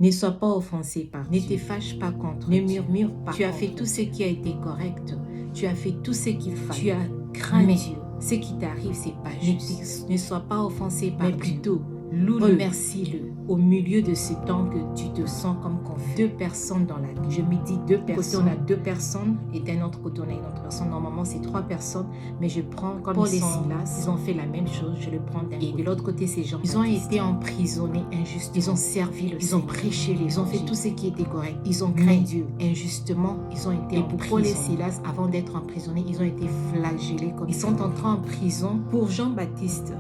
Ne sois pas offensé par Dieu. Ne te fâche pas contre Dieu. Ne murmure pas. Tu as fait tout ce qui a été correct. Tu as fait tout ce qu'il fallait. Tu as craint Dieu. Ce qui t'arrive, c'est pas juste. Ne sois pas offensé par Dieu. Mais plutôt, loue-le, remercie-le. Au milieu de ce temps que tu te sens comme confus. Deux personnes dans la vie. Je me dis deux personnes. Côté on a deux personnes et d'un autre côté on a une autre personne. Normalement c'est trois personnes, mais je prends comme Paul et Silas. Ils ont fait la même chose. Je le prends d'un côté. Et de l'autre côté c'est Jean. Ils ont été emprisonnés injustement. Ils ont servi le Seigneur. Ils ont prêché ils ont fait tout ce qui était correct. Ils ont craint Dieu. Injustement, ils ont été emprisonnés. Pour Paul et Silas, avant d'être emprisonnés, ils ont été flagellés. Ils sont entrés en prison. Pour Jean-Baptiste,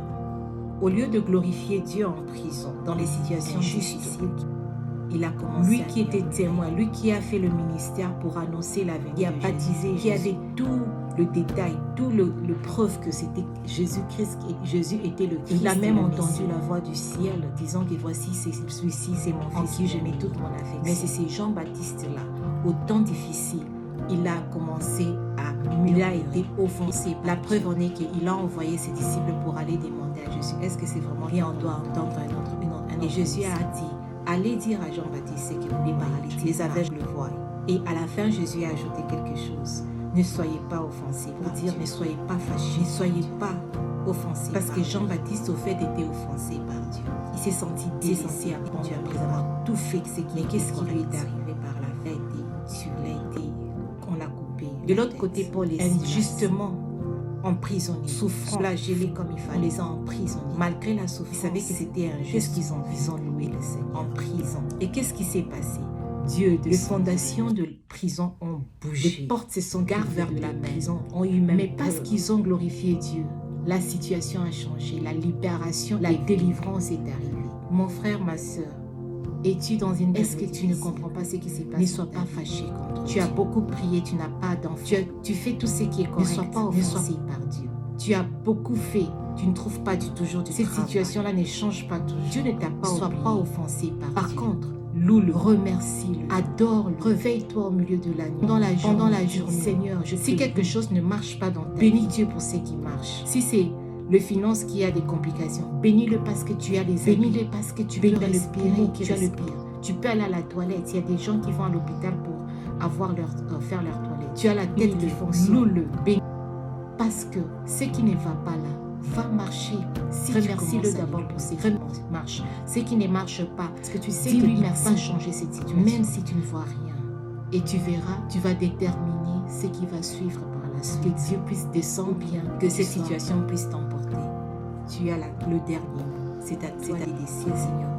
au lieu de glorifier Dieu en prison, dans les situations difficiles, il a commencé. Lui qui était témoin, lui qui a fait le ministère pour annoncer la vérité, qui a baptisé, qui avait tout le détail, tout le preuve que c'était Jésus-Christ, Jésus était le Christ. Il a même entendu la voix du ciel disant que voici, celui-ci, c'est mon fils, en qui je mets toute mon affection. Mais c'est ces Jean-Baptiste-là, au temps difficile, il a commencé il a été offensé. La preuve en est qu'il a envoyé ses disciples pour aller demander à Jésus, est-ce que c'est vraiment lui on doit entendre un autre. Et Jésus a dit, allez dire à Jean-Baptiste que les paralytiques, les aveugles le voient. Et à la fin, Jésus a ajouté quelque chose. Ne soyez pas offensés. Pour dire, ne soyez pas fâchés, ne soyez pas offensés. Parce que Jean-Baptiste, au fait, était offensé par Dieu. Il s'est senti délaissé par Dieu après avoir tout fait ce qui qu'est-ce qui lui est arrivé par la vérité. Il a été, on l'a coupé. De l'autre côté, Paul est injustement emprisonnés, souffrant, flagellés comme il fallait, les emprisonnés. Malgré la souffrance, ils savaient que c'était injuste. Qu'est-ce qu'ils ont loué le Seigneur en prison. Et qu'est-ce qui s'est passé? Dieu, les fondations de prison ont bougé. Les portes se sont ouvertes vers la prison, ont eu même. Mais parce qu'ils ont glorifié Dieu, la situation a changé, la libération, la délivrance est arrivée. Mon frère, ma soeur, es-tu dans une... Est-ce que tu ne comprends pas ce qui s'est passé? Ne sois pas fâché contre Dieu. Tu as beaucoup prié, tu n'as pas d'enfant. Tu fais tout ce qui est correct. Ne sois pas offensé par Dieu. Tu as beaucoup fait, tu ne trouves pas toujours de Cette situation-là ne change pas toujours. Dieu ne t'a pas oublié. Ne sois pas offensé par Dieu. Par contre, loue-le, remercie-le, adore-le, réveille-toi au milieu de la nuit. Pendant la journée, Seigneur, si quelque chose ne marche pas dans ta vie, bénis Dieu pour ce qui marche. Si c'est le finance qui a des complications, bénis-le parce que tu as les amis. Bénis-le parce que tu peux respirer, tu as le pire. Tu peux aller à la toilette. Il y a des gens qui vont à l'hôpital pour faire leur toilette. Tu as la tête qui fonctionne. Loue-le, bénis. Parce que ce qui ne va pas là va marcher. Si remercie-le d'abord pour ses marches. Ce qui ne marche pas, parce que tu sais que tu ne peux pas changer cette situation, même si tu ne vois rien. Et tu verras, tu vas déterminer ce qui va suivre par la suite. Que Dieu puisse descendre bien, que cette situation puisse t'emporter. Tu as le dernier mot. C'est à toi de décider, Seigneur.